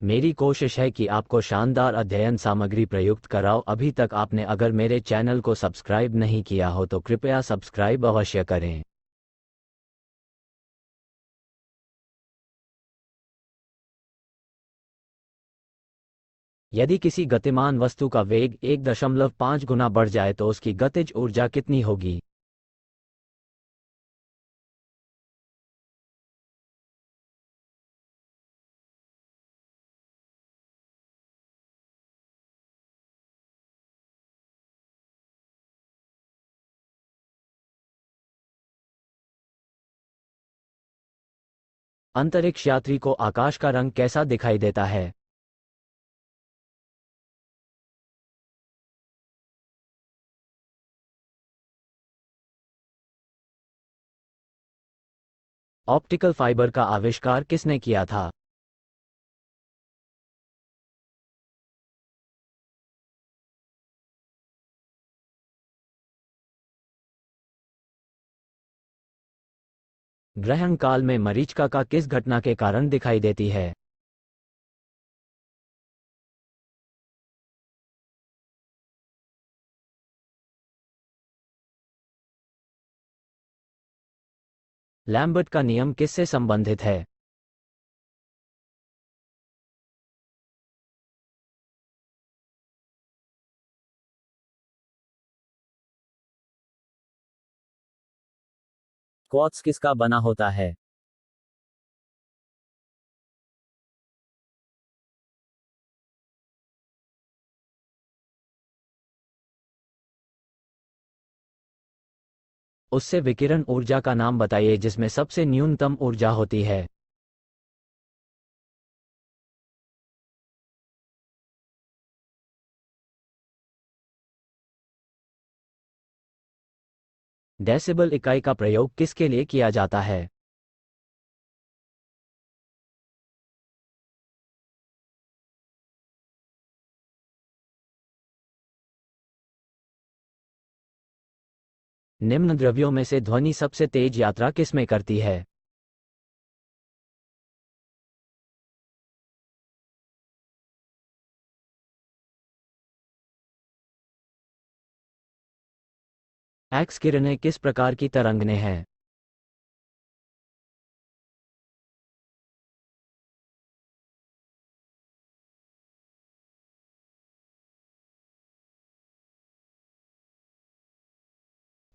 मेरी कोशिश है कि आपको शानदार अध्ययन सामग्री प्रयुक्त कराओ। अभी तक आपने अगर मेरे चैनल को सब्सक्राइब नहीं किया हो तो कृपया सब्सक्राइब अवश्य करें। यदि किसी गतिमान वस्तु का वेग 1.5 गुना बढ़ जाए तो उसकी गतिज ऊर्जा कितनी होगी? अंतरिक्ष यात्री को आकाश का रंग कैसा दिखाई देता है? ऑप्टिकल फाइबर का आविष्कार किसने किया था? ग्रहण काल में मरीचिका का किस घटना के कारण दिखाई देती है? लैम्बर्ट का नियम किससे संबंधित है? क्वार्ट्ज किसका बना होता है? उससे विकिरण ऊर्जा का नाम बताइए जिसमें सबसे न्यूनतम ऊर्जा होती है। डेसिबल इकाई का प्रयोग किसके लिए किया जाता है? निम्न द्रव्यों में से ध्वनि सबसे तेज यात्रा किसमें करती है? एक्स किरणें किस प्रकार की तरंगें हैं?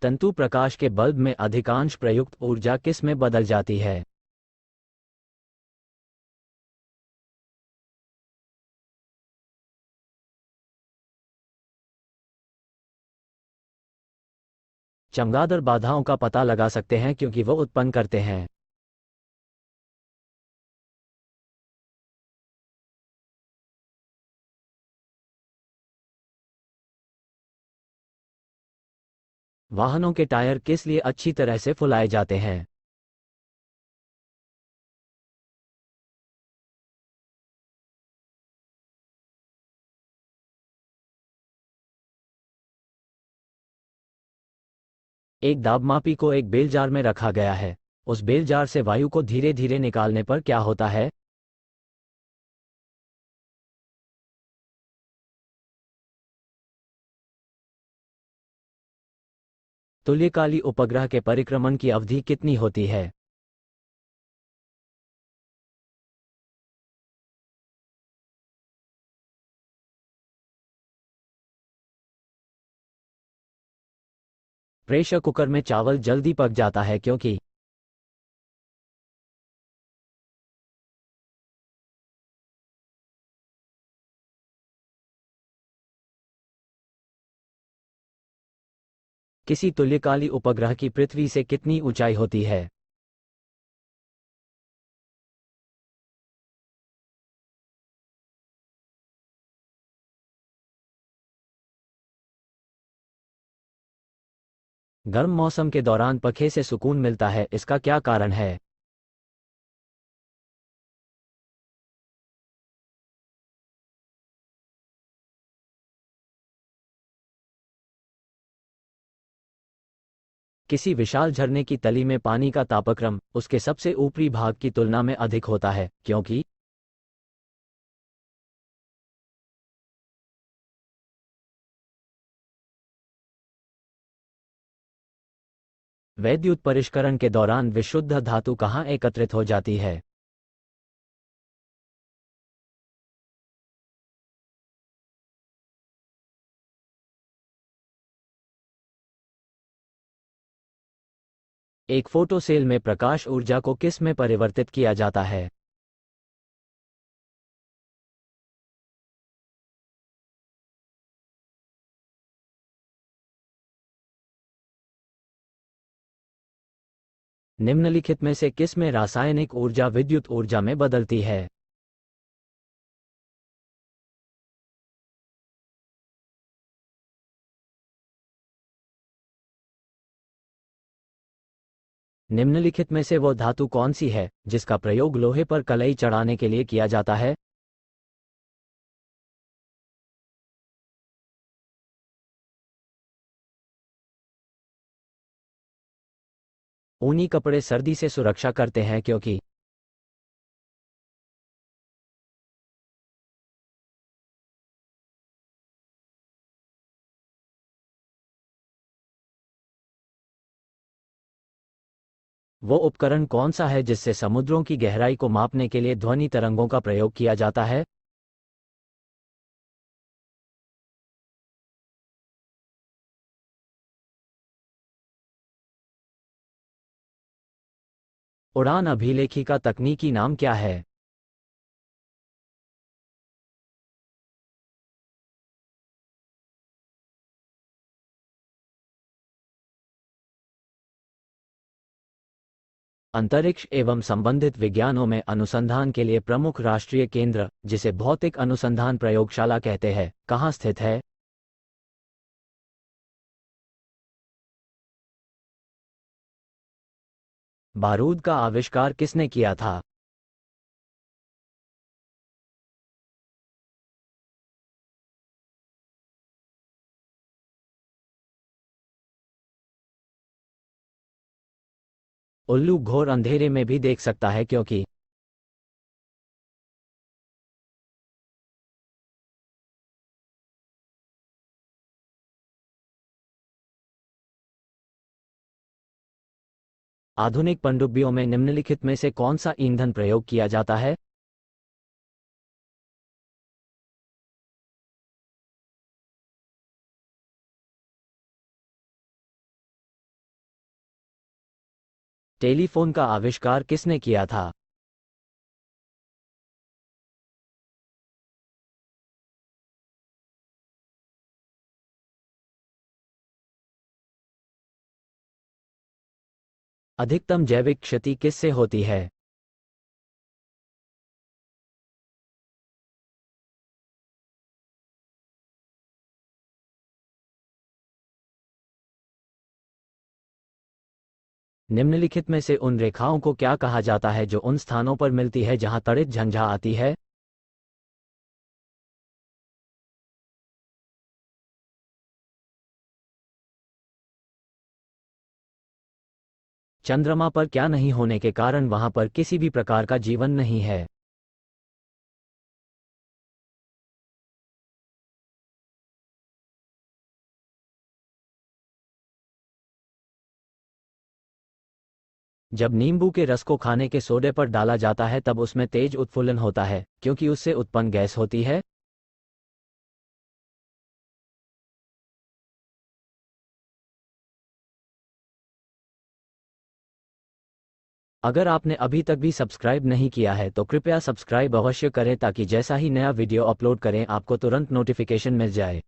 तंतु प्रकाश के बल्ब में अधिकांश प्रयुक्त ऊर्जा किस में बदल जाती है? चमगादड़ बाधाओं का पता लगा सकते हैं क्योंकि वो उत्पन्न करते हैं। वाहनों के टायर किस लिए अच्छी तरह से फुलाए जाते हैं? एक दाबमापी को एक बेल जार में रखा गया है। उस बेल जार से वायु को धीरे धीरे निकालने पर क्या होता है? तुल्यकाली उपग्रह के परिक्रमण की अवधि कितनी होती है? प्रेशर कुकर में चावल जल्दी पक जाता है क्योंकि किसी तुल्यकाली उपग्रह की पृथ्वी से कितनी ऊंचाई होती है? गर्म मौसम के दौरान पंखे से सुकून मिलता है, इसका क्या कारण है? किसी विशाल झरने की तली में पानी का तापक्रम उसके सबसे ऊपरी भाग की तुलना में अधिक होता है क्योंकि वैद्युत परिष्करण के दौरान विशुद्ध धातु कहाँ एकत्रित हो जाती है? एक फोटो सेल में प्रकाश ऊर्जा को किस में परिवर्तित किया जाता है? निम्नलिखित में से किस में रासायनिक ऊर्जा विद्युत ऊर्जा में बदलती है? निम्नलिखित में से वो धातु कौन सी है जिसका प्रयोग लोहे पर कलई चढ़ाने के लिए किया जाता है? ऊनी कपड़े सर्दी से सुरक्षा करते हैं क्योंकि वो उपकरण कौन सा है जिससे समुद्रों की गहराई को मापने के लिए ध्वनि तरंगों का प्रयोग किया जाता है? उड़ान अभिलेखी का तकनीकी नाम क्या है? अंतरिक्ष एवं संबंधित विज्ञानों में अनुसंधान के लिए प्रमुख राष्ट्रीय केंद्र, जिसे भौतिक अनुसंधान प्रयोगशाला कहते हैं, कहाँ स्थित है? बारूद का आविष्कार किसने किया था? उल्लू घोर अंधेरे में भी देख सकता है क्योंकि आधुनिक पनडुब्बियों में निम्नलिखित में से कौन सा ईंधन प्रयोग किया जाता है? टेलीफोन का आविष्कार किसने किया था? अधिकतम जैविक क्षति किससे होती है? निम्नलिखित में से उन रेखाओं को क्या कहा जाता है जो उन स्थानों पर मिलती है जहां त्वरित झंझा आती है? चंद्रमा पर क्या नहीं होने के कारण वहां पर किसी भी प्रकार का जीवन नहीं है? जब नींबू के रस को खाने के सोडे पर डाला जाता है तब उसमें तेज उत्फुल्लन होता है क्योंकि उससे उत्पन्न गैस होती है। अगर आपने अभी तक भी सब्सक्राइब नहीं किया है तो कृपया सब्सक्राइब अवश्य करें ताकि जैसा ही नया वीडियो अपलोड करें आपको तुरंत नोटिफिकेशन मिल जाए।